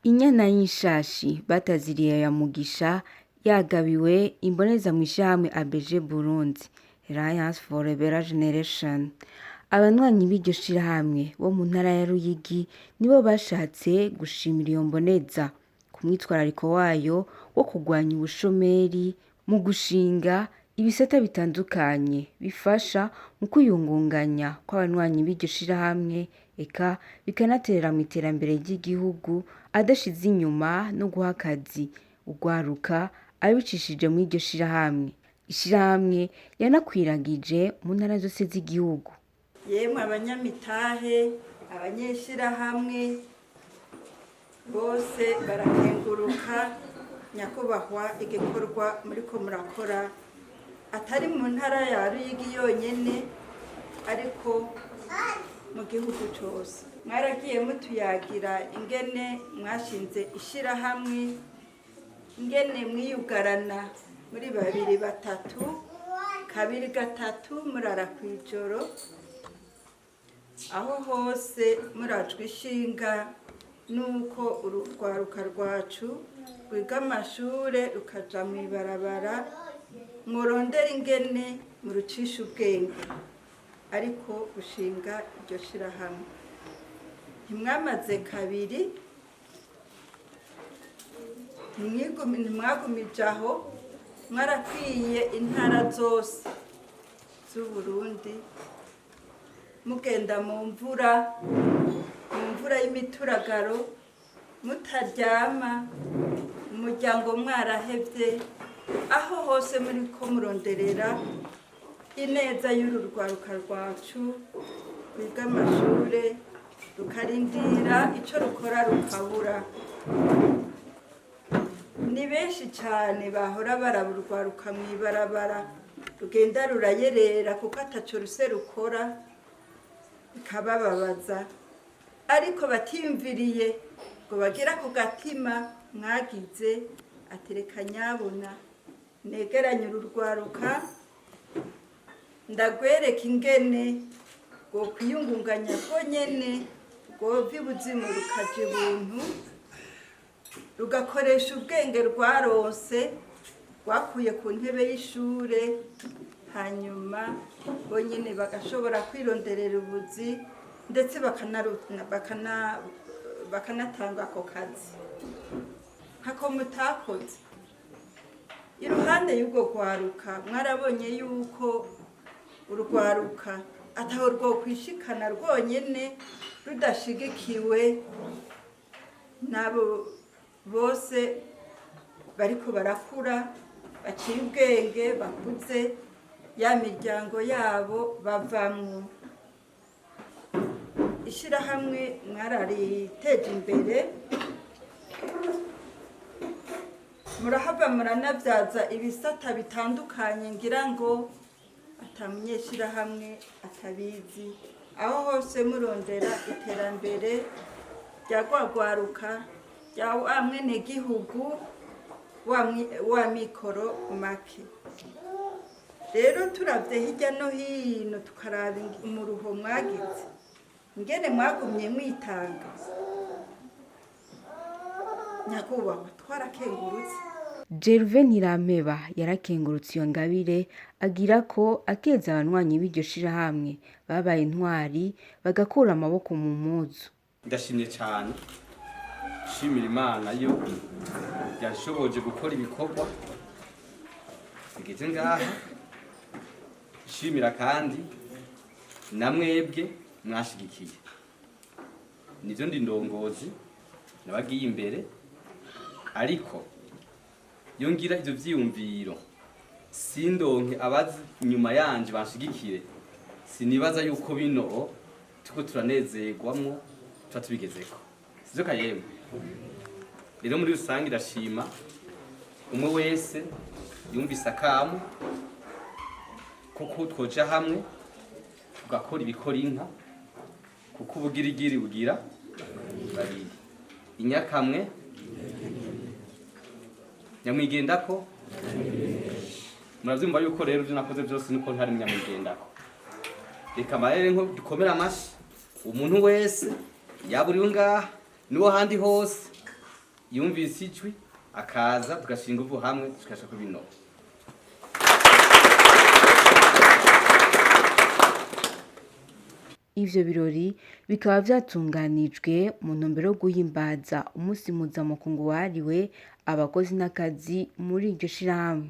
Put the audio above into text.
Inyana y'inshashi bataziriye ya Mugisha yagabiwe imboneza mw'ishirahamwe ABG Burundi Alliance for a Better Generation. Abanywanyi b'iryo shirahamwe bo mu ntara ya Ruyigi nibo bashatse gushimira iyo mboneza ku mwitwarariko wayo wo kurwanya ubushomeri mu gushinga ibisata bitandukanye bifasha mu kwiyungunganya kw'abanywanyi b'iryo shirahamwe eka bikanaterera mw'iterambere ry'igihugu adashize inyuma no guha akazi urwaruka abicishije mw'iryo shirahamwe. Ishirahamwe yanakwiragije mu ntara zose z'igihugu. Yemwe abanyamitahe, abanyeshirahamwe bose barakenguruka nyakubahwa igikorwa muriko murakora atari mu ntara ya Ruyigi yonyene ariko mu gihugu cose. Mwaragiye mutuyagira ingene mwashinze ishirahamwe, ingene mwiyugarana muri babiri batatu, kabiri gatatu murara kw'ijoro, aho hose murajwe ishinga nuko urwaruka rwacu rwiga amashure rukaja mw'ibarabara mworondera ingene murucisha ubwenge ariko gushinga iryo shirahamwe. Ntimwamaze kabiri, ntimwagumije aho, mwarakwiye intara zose z'Uburundi mugenda mu mvura y'imituragaro, mutaryama, umuryango mwarahevye, aho hose muriko muronderera ineza y'uru rwaruka rwacu rwiga amashure rukarindira ico rukora rukabura. Ni benshi cane bahora baraba urwaruka mw'ibarabara rugenda rurayerera kuko ataco ruse rukora bikabababaza, ariko batiyumviriye ngo bagira ku gatima mwagize ati reka nyabuna negeranye uru rwaruka ndagwereka ingene rwo kwiyungunganya rwonyene rwova ibuzimu rukaja ibuntu rugakoresha ubwenge rwaronse rwakuye ku ntebe y'ishure, hanyuma bonyene bagashobora kwironderera ubuzi ndetse bakanatanga ako kazi hako mutakoze. Iruhande y'ubwo rwaruka mwarabonye yuko urwaruka ataho rwokwishikana rwonyene rudashigikiwe n'abo bose bariko barakura baciye ubwenge bakuze ya miryango yabo bavamwo. Ishirahamwe mwarariteje imbere, murahava muranavyaza ibisata bitandukanye ngira ngo ata munyeshirahamwe atabizi, aho hose murondera iterambere rya rwaruka rya wa mwenegihugu wa mikoro make. Rero turavye hirya no hino tukaraba umuruho mwagize ingene mwagumye mwitanga, nyakubahwa twarakengurutse. Gervais Ntirampeba yarakengurutse iyo ngabire agira ko akeza abanywanyi b'iryo shirahamwe babaye intwari bagakura amaboko mu muzu. Ndashimye cyane, shimira Imana yo yashoboje gukora ibikorwa bigeze ngaha. Shimira kandi namwebwe mwashigikiye, nivyo ndi ndongozi nabagiye imbere, ariko yongira ivyo vyiyumviro sindonke abazi inyuma yanje banshigikire, sinibaza yuko bino tuko turanezerwamwo tuba tubigezeko, sivyo kayemwe? Rero muri rusange ndashima umwe wese yumvise akamu kuko twoja hamwe tugakora ibikora inka, kuko ubugirigiri bugira babiri, inyakamwe nyamwigendako. Muravyumva yuko rero ivyo nakoze vyose nuko ntari nyamwigendako. Reka marere nko dukomera amashi umuntu wese yaburiwe ngaha niwo handi hose yumvise ijwi akaza tugashinga inguvu hamwe tukasha kubinoba. Ivyo birori bikaba vyatunganijwe mu ntumbero yo guhimbaza umunsi mpuzamakungu wahariwe abakozi n'akazi muri iryo shirahamwe.